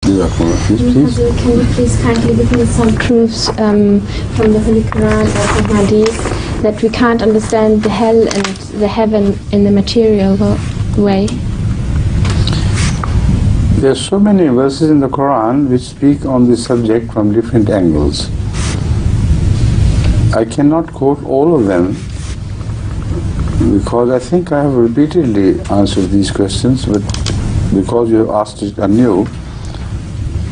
Please. Can you please kindly give me some proofs from the Holy Quran or from Hadith that we can't understand the hell and the heaven in the material way? There are so many verses in the Quran which speak on this subject from different angles. I cannot quote all of them because I think I have repeatedly answered these questions, but because you have asked it anew,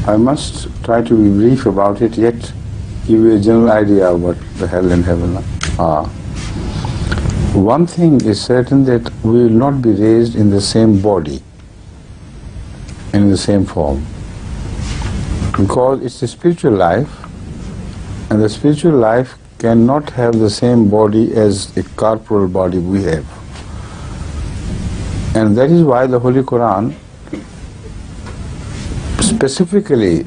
I must try to be brief about it, yet give you a general idea of what the hell and heaven are. One thing is certain, that we will not be raised in the same body, in the same form, because it's a spiritual life, and the spiritual life cannot have the same body as a corporal body we have. And that is why the Holy Quran specifically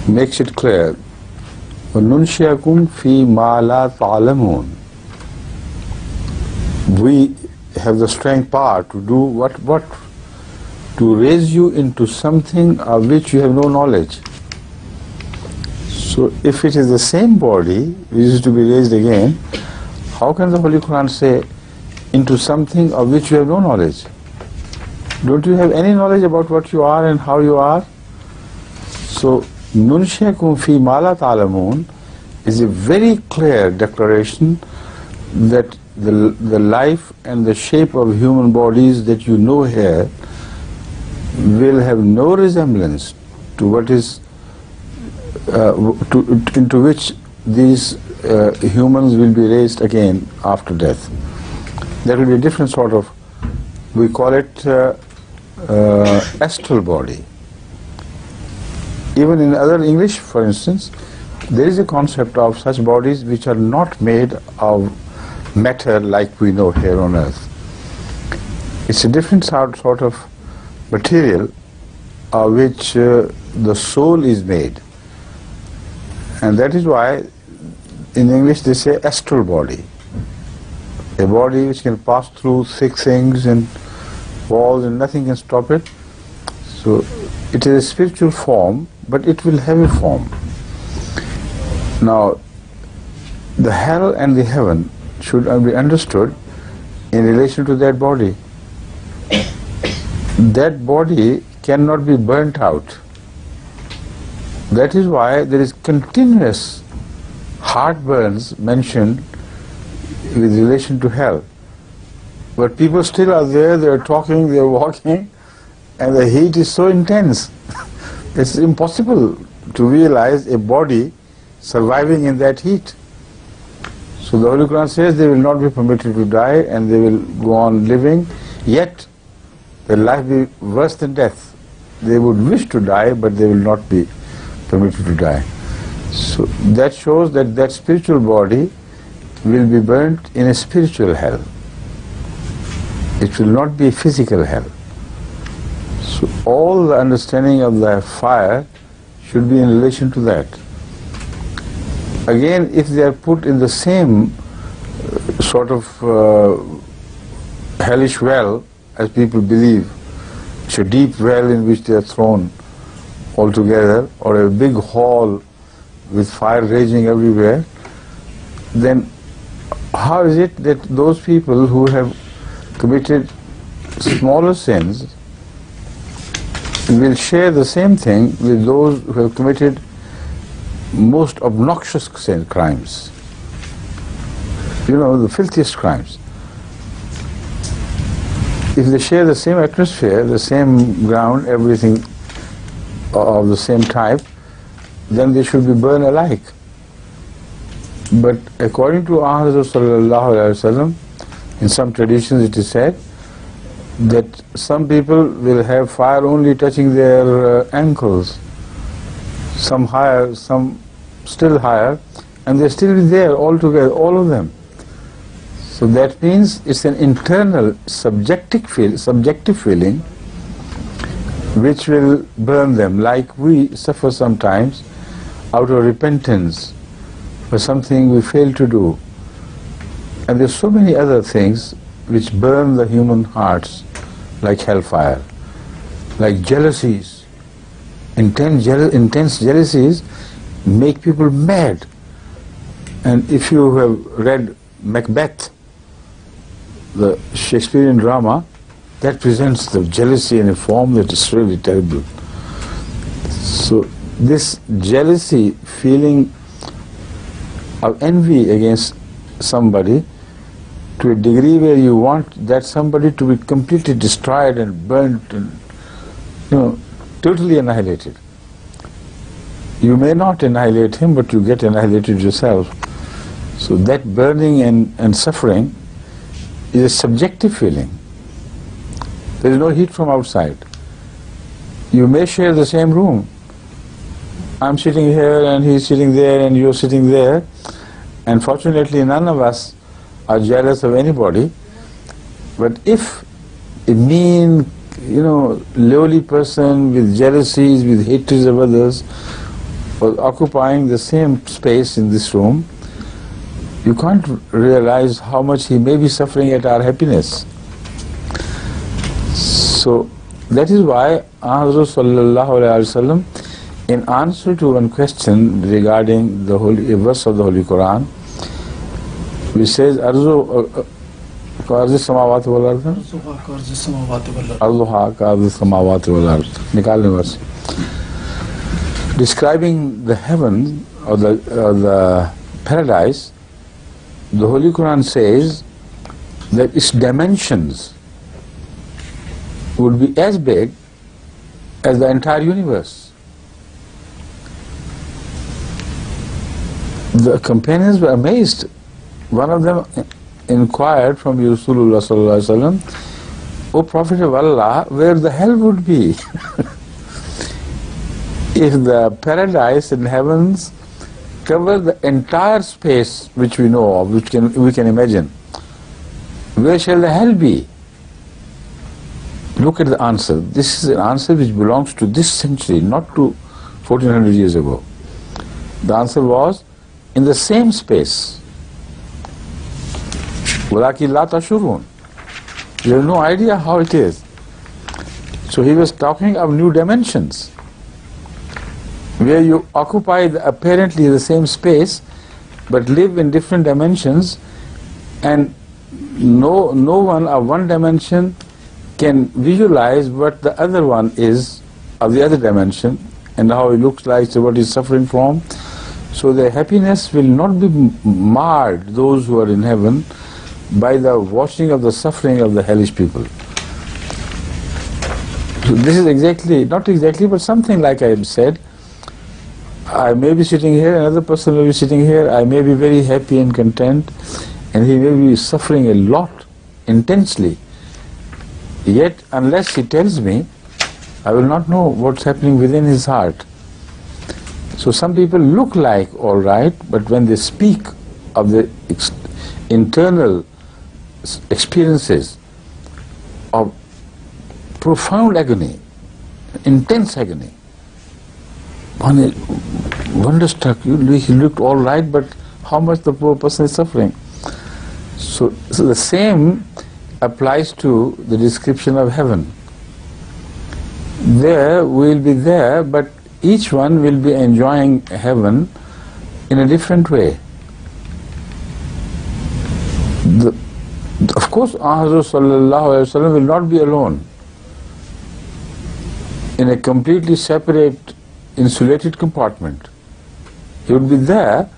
makes it clear, وَنُنْشِئَكُمْ فِي مَا لَا تَعْلَمُونَ. We have the strength power to do what? To raise you into something of which you have no knowledge. So if it is the same body which is to be raised again, how can the Holy Quran say into something of which you have no knowledge? Don't you have any knowledge about what you are and how you are? So, nunshiakum fi ma la ta'lamun is a very clear declaration that the life and the shape of human bodies that you know here will have no resemblance to what is into which these humans will be raised again after death. There will be a different sort of, we call it astral body. Even in other English, for instance, there is a concept of such bodies which are not made of matter like we know here on earth. It's a different sort of material of which the soul is made. And that is why in English they say astral body. A body which can pass through thick things and walls and nothing can stop it. So it is a spiritual form, but it will have a form. Now, the hell and the heaven should be understood in relation to that body. That body cannot be burnt out. That is why there is continuous heartburns mentioned with relation to hell. But people still are there, they are talking, they are walking, and the heat is so intense. It's impossible to realize a body surviving in that heat. So the Holy Quran says they will not be permitted to die and they will go on living, yet their life will be worse than death. They would wish to die, but they will not be permitted to die. So that shows that that spiritual body will be burnt in a spiritual hell. It will not be a physical hell. So all the understanding of the fire should be in relation to that. Again, if they are put in the same sort of hellish well as people believe, it's a deep well in which they are thrown all together, or a big hall with fire raging everywhere, then how is it that those people who have committed smaller sins will share the same thing with those who have committed most obnoxious crimes? You know, the filthiest crimes. If they share the same atmosphere, the same ground, everything of the same type, then they should be burned alike. But according to Ahmad, in some traditions it is said that some people will have fire only touching their ankles, some higher, some still higher, and they still be there all together, all of them. So that means it's an internal subjective feeling which will burn them, like we suffer sometimes out of repentance for something we fail to do. And there's so many other things which burn the human hearts, like hellfire, like jealousies. intense jealousies make people mad. And if you have read Macbeth, the Shakespearean drama, that presents the jealousy in a form that is really terrible. So this jealousy, feeling of envy against somebody to a degree where you want that somebody to be completely destroyed and burnt and, totally annihilated. You may not annihilate him, but you get annihilated yourself. So that burning and suffering is a subjective feeling. There is no heat from outside. You may share the same room. I'm sitting here and he's sitting there and you're sitting there. And fortunately none of us are jealous of anybody. But if a mean, lowly person with jealousies, with hatreds of others was occupying the same space in this room, you can't realize how much he may be suffering at our happiness. So that is why Hazrat Sallallahu Alaihi Wasallam, in answer to one question regarding the holy verse of the Holy Quran, which says, Arzuha ka arzi samawati wal ard. Nikalne verse. Describing the heaven or the paradise, the Holy Quran says that its dimensions would be as big as the entire universe. The companions were amazed. One of them inquired from Rasulullah sallallahu alaihi wasallam, O Prophet of Allah, where the hell would be? If the paradise and heavens cover the entire space which we know of, which we can imagine, where shall the hell be? Look at the answer. This is an answer which belongs to this century, not to 1400 years ago. The answer was, in the same space. وَلَكِنْ لَا تَشْعُرُونَ. You have no idea how it is. So he was talking of new dimensions, where you occupy apparently the same space, but live in different dimensions, and no one of one dimension can visualize what the other one is of the other dimension, and how he looks like, so what he's suffering from. So their happiness will not be marred, those who are in heaven, by the watching of the suffering of the hellish people. So this is exactly, not exactly, but something like I said. I may be sitting here, another person may be sitting here, I may be very happy and content, and he may be suffering a lot, intensely. Yet, unless he tells me, I will not know what's happening within his heart. So some people look like all right, but when they speak of the internal experiences of profound agony, intense agony, one is wonderstruck. He looked all right, but how much the poor person is suffering. So the same applies to the description of heaven. There we will be there, but each one will be enjoying heaven in a different way. Of course, Hazrat Sallallahu Alaihi Wasallam will not be alone in a completely separate, insulated compartment. He would be there,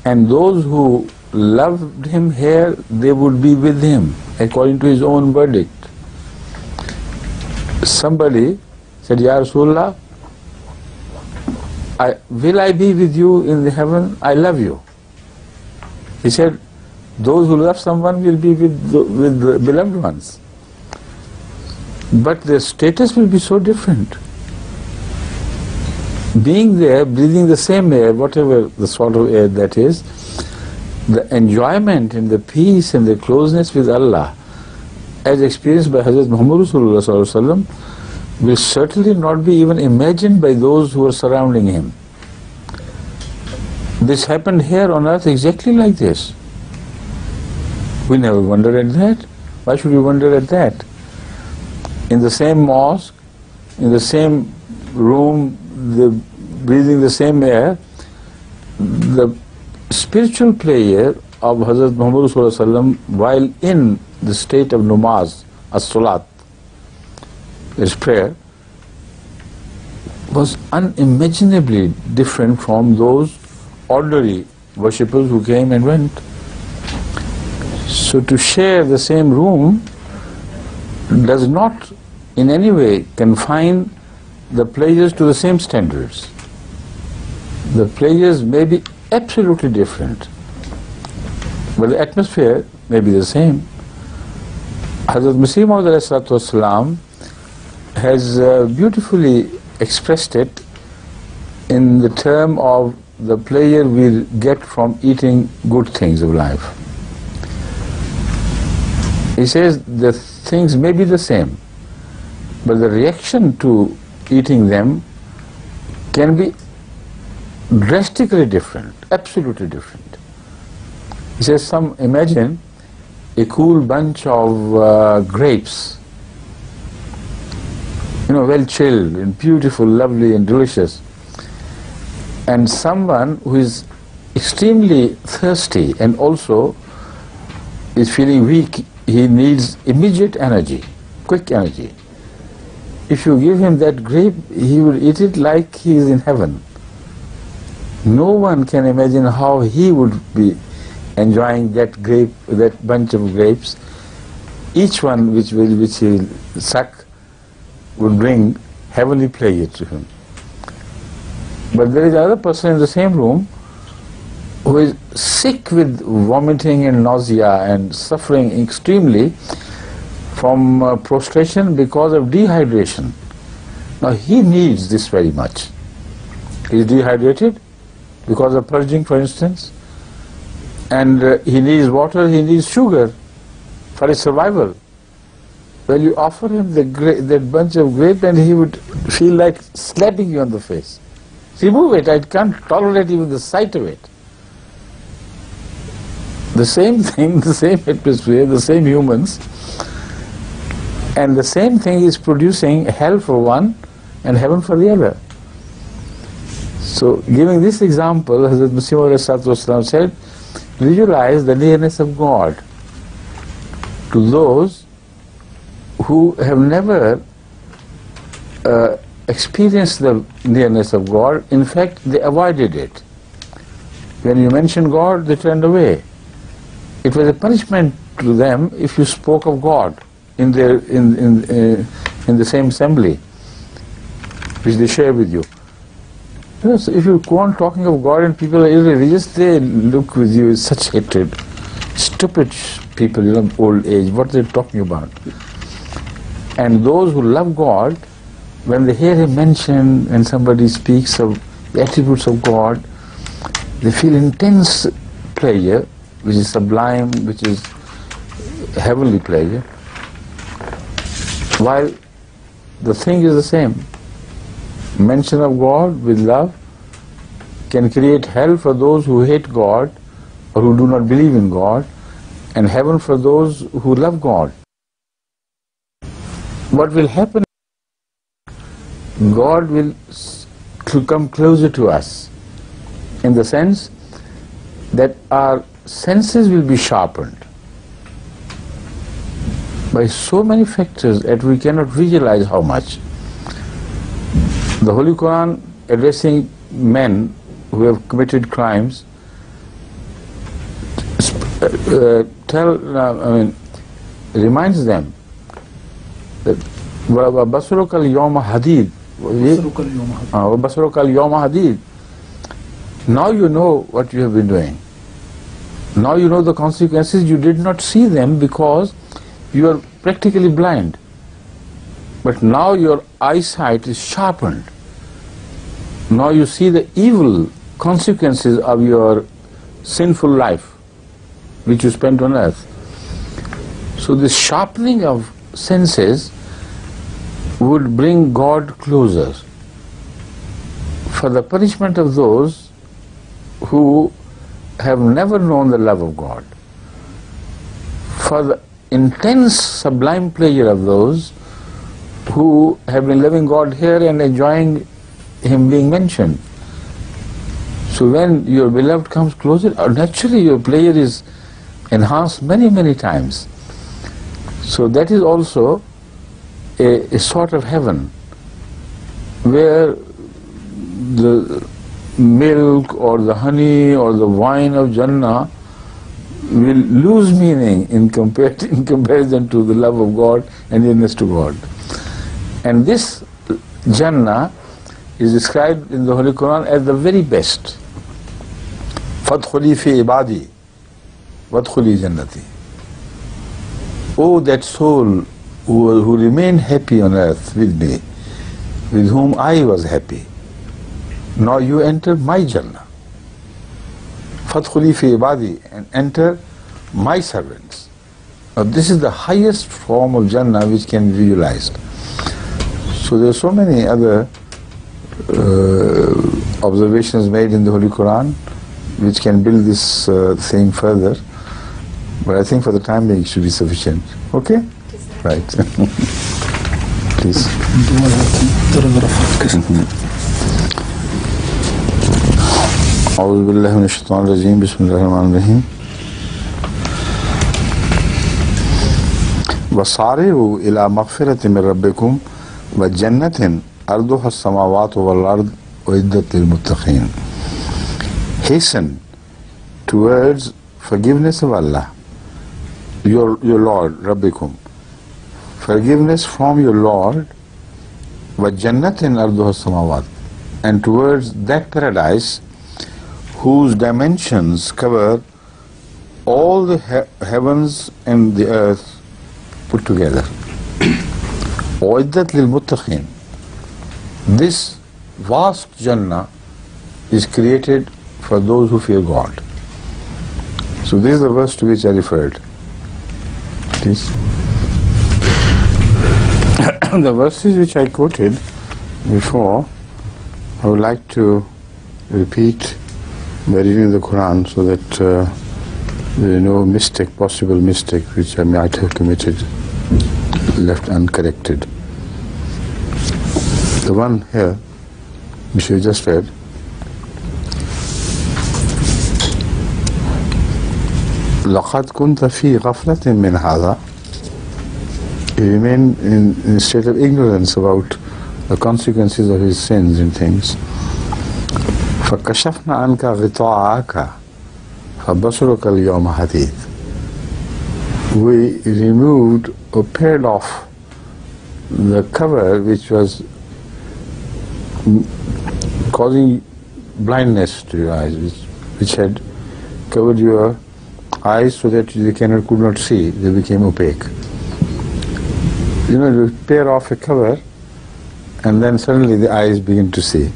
and those who loved him here, they would be with him according to his own verdict. Somebody said, Ya Rasulullah, will I be with you in the heaven? I love you. He said, those who love someone will be with the beloved ones. But their status will be so different. Being there, breathing the same air, whatever the sort of air that is, the enjoyment and the peace and the closeness with Allah, as experienced by Hazrat Muhammad Rasulullah Sallallahu Alaihi Wasallam, will certainly not be even imagined by those who are surrounding him. This happened here on earth exactly like this. We never wonder at that. Why should we wonder at that? In the same mosque, in the same room, the breathing the same air, the spiritual player of Hazrat Muhammad Sallallahu Alaihi Wasallam while in the state of namaz, as-salat, his prayer, was unimaginably different from those ordinary worshippers who came and went. So to share the same room does not in any way confine the players to the same standards. The players may be absolutely different, but the atmosphere may be the same. Hazrat Muslim has beautifully expressed it in the term of the pleasure we get from eating good things of life. He says the things may be the same, but the reaction to eating them can be drastically different, absolutely different. He says, imagine a cool bunch of grapes, well chilled and beautiful, lovely and delicious, and someone who is extremely thirsty and also is feeling weak. He needs immediate energy, quick energy. If you give him that grape, he will eat it like he is in heaven. No one can imagine how he would be enjoying that grape, that bunch of grapes. Each one which he will suck would bring heavenly pleasure to him. But there is another person in the same room who is sick with vomiting and nausea and suffering extremely from prostration because of dehydration. Now he needs this very much. He is dehydrated because of purging, for instance, and he needs water, he needs sugar for his survival. Well, you offer him that bunch of grape and he would feel like slapping you on the face. Remove it, I can't tolerate even the sight of it. The same thing, the same atmosphere, the same humans, and the same thing is producing hell for one and heaven for the other. So, giving this example, Hazrat Muslim said, visualize the nearness of God to those who have never experienced the nearness of God. In fact, they avoided it. When you mentioned God, they turned away. It was a punishment to them if you spoke of God in the same assembly which they share with you. So if you go on talking of God and people are irreligious, they look with you with such hatred. Stupid people, old age, what they're talking about. And those who love God, when they hear him mentioned and somebody speaks of the attributes of God, they feel intense pleasure, which is sublime, which is heavenly pleasure, while the thing is the same. Mention of God with love can create hell for those who hate God or who do not believe in God, and heaven for those who love God. What will happen? God will come closer to us in the sense that our senses will be sharpened by so many factors that we cannot visualize how much. The Holy Quran, addressing men who have committed crimes, reminds them that وَبَصَرُكَ الْيَوْمَ حَدِيدٌ. وَبَصَرُكَ الْيَوْمَ حَدِيدٌ. Now you know what you have been doing. Now you know the consequences. You did not see them because you are practically blind. But now your eyesight is sharpened. Now you see the evil consequences of your sinful life which you spent on earth. So this sharpening of senses would bring God closer for the punishment of those who have never known the love of God, for the intense sublime pleasure of those who have been loving God here and enjoying him being mentioned. So when your beloved comes closer, naturally your pleasure is enhanced many, many times. So that is also a sort of heaven where the milk or the honey or the wine of Jannah will lose meaning in comparison to the love of God and nearness to God. And this Jannah is described in the Holy Quran as the very best. فَادْخُلِي فِي عِبَادِي وَادْخُلِي جَنَّتِي. Oh, that soul who remained happy on earth with me, with whom I was happy, now you enter my Jannah. فَادْخُلِي فِي عِبَادِي, and enter my servants. Now this is the highest form of Jannah which can be visualized. So there are so many other observations made in the Holy Quran which can build this thing further, but I think for the time being it should be sufficient. Okay? Right. Please. أعوذ بالله من الشيطان الرجيم بسم الله الرحمن الرحيم وصارعوا إلى مغفرة من ربكم وجنة أرضها السماوات والأرض أعدت للمتقين. Hasten towards forgiveness of Allah, your Lord, Rabbikum, forgiveness from your Lord, وَجَنَّةٍ أَرْضُهَا السَّمَاوَاتِ, and towards that paradise whose dimensions cover all the heavens and the earth put together. أُعِدَّتْ لِلْمُتَّقِينَ. This vast Jannah is created for those who fear God. So this is the verse to which I referred. Please. The verses which I quoted before, I would like to repeat by reading the Quran so that there is no mistake, possible mistake which I might have committed, left uncorrected. The one here which we just read, لَقَدْ كُنْتَ فِي غَفْلَةٍ مِّنْ هَذَا. He remained in a state of ignorance about the consequences of his sins and things. فَكَشَفْنَا عَنْكَ غِطَاءَكَ فَبَصَرُكَ الْيَوْمَ حَدِيدٌ. We removed or pared off the cover which was causing blindness to your eyes, which had covered your eyes so that you could not see, they became opaque. You know, you tear off a cover and then suddenly the eyes begin to see.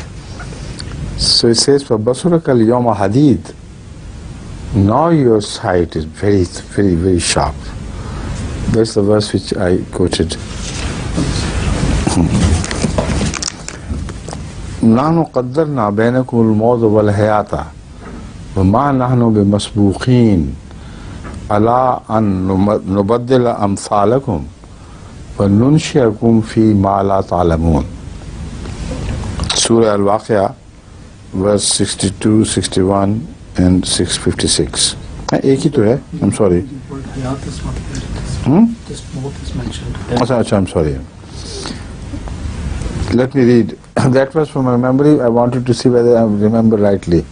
So it says, فَبَصُرَكَ الْيَوْمَ حَدِيدٌ. Now your sight is very, very, very sharp. That's the verse which I quoted. نَحْنُ قَدَّرْنَا بَيْنَكُمُ الْمَوْتَ وَالْحَيَاةَ وَمَا نَحْنُ بِمَسْبُوقِينَ عَلَىٰ أَن نُبَدِّلَ أَمْثَالَكُمْ وَنُنْشِئَكُمْ فِي مَا لَا تَعْلَمُونَ. Surah Al-Waqi'ah, verse 62, 61 and 656. एक ही तो है, I'm sorry. Just both is mentioned. अच्छा, I'm sorry. Let me read. That was from my memory. I wanted to see whether I remember rightly.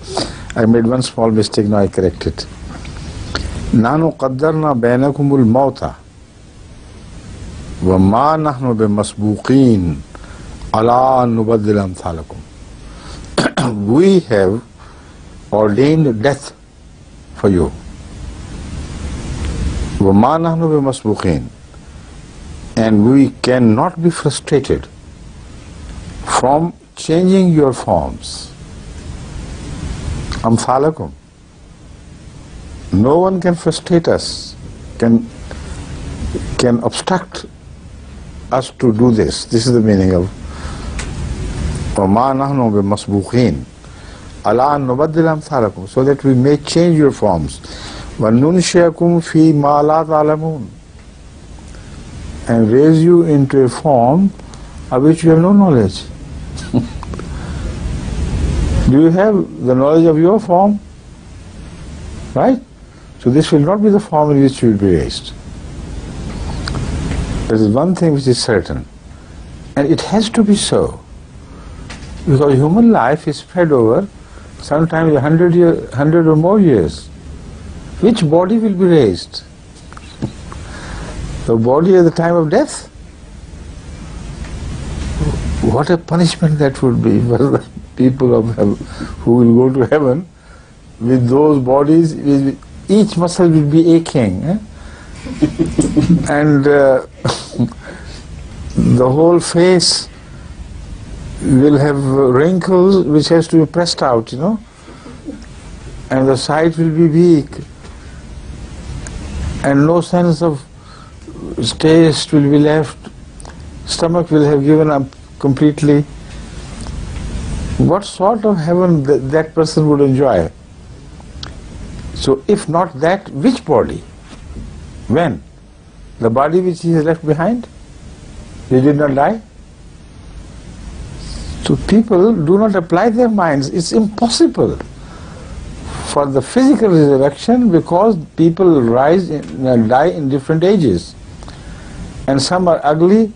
I made one small mistake, now I correct it. نَحْنُ قَدَّرْنَا بَيْنَكُمُ الْمَوْتَ وَمَا نَحْنُ بِمَسْبُوقِينَ عَلَىٰ أَن نُبَدِّلَ أَمْثَالَكُمْ. We have ordained death for you. وَمَا نَحْنُ بِمَسْبُوقِينَ. And we cannot be frustrated from changing your forms. أَمْثَالَكُمْ. No one can frustrate us, can obstruct us to do this. This is the meaning of وَمَا نَحْنُ بِمَسْبُوقِينَ عَلَىٰ أَن نُبَدِّلَ أَمْثَالَكُمْ, so that we may change your forms. وَنُنْشِئَكُمْ فِي مَا لَا تَعْلَمُونَ, and raise you into a form of which you have no knowledge. Do you have the knowledge of your form? Right? So this will not be the form in which you will be raised. There is one thing which is certain, and it has to be so, because human life is spread over sometimes 100 or more years. Which body will be raised? The body at the time of death? What a punishment that would be for the people of heaven, who will go to heaven with those bodies. Each muscle will be aching, and the whole face will have wrinkles which has to be pressed out, and the sight will be weak, and no sense of taste will be left. Stomach will have given up completely. What sort of heaven that person would enjoy? So if not that, which body? When? The body which he has left behind? He did not die? So people do not apply their minds. It's impossible for the physical resurrection, because people rise and die in different ages. And some are ugly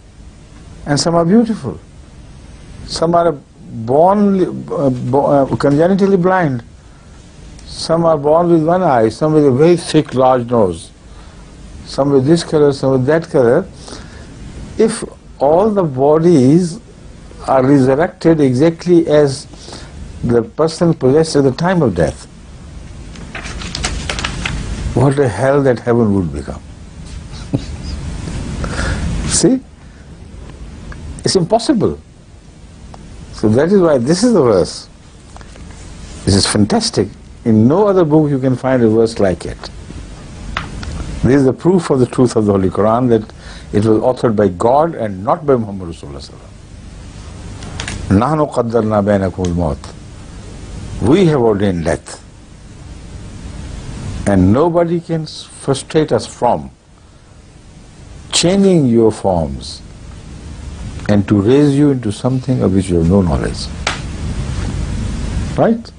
and some are beautiful. Some are born congenitally blind. Some are born with one eye, some with a very thick, large nose, some with this color, some with that color. If all the bodies are resurrected exactly as the person possessed at the time of death, what a hell that heaven would become. See? It's impossible. So that is why this is the verse. This is fantastic. In no other book you can find a verse like it. This is the proof of the truth of the Holy Quran, that it was authored by God and not by Muhammad Rasulullah. Nahnu qaddarna bainakum al-maut. We have ordained death. And nobody can frustrate us from changing your forms and to raise you into something of which you have no knowledge. Right?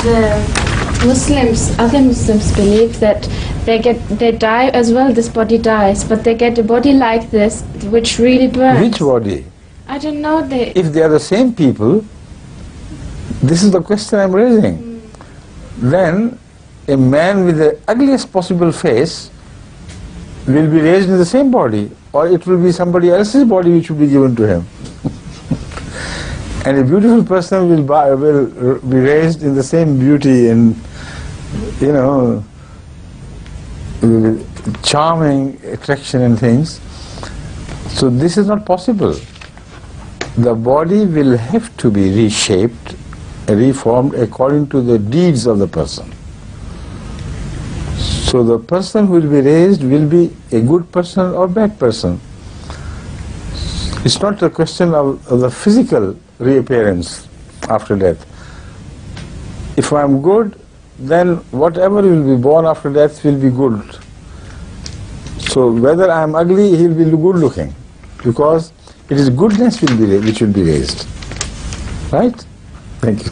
The Muslims, other Muslims believe that they die as well, this body dies, but they get a body like this which really burns. Which body? I don't know. If they are the same people, this is the question I'm raising. Then a man with the ugliest possible face will be raised in the same body, or it will be somebody else's body which will be given to him. And a beautiful person will be raised in the same beauty and, charming attraction and things. So this is not possible. The body will have to be reshaped, reformed according to the deeds of the person. So the person who will be raised will be a good person or bad person. It's not a question of the physical reappearance after death. If I am good, then whatever will be born after death will be good. So whether I am ugly, he will be good looking, because it is goodness which will be raised. Right? Thank you.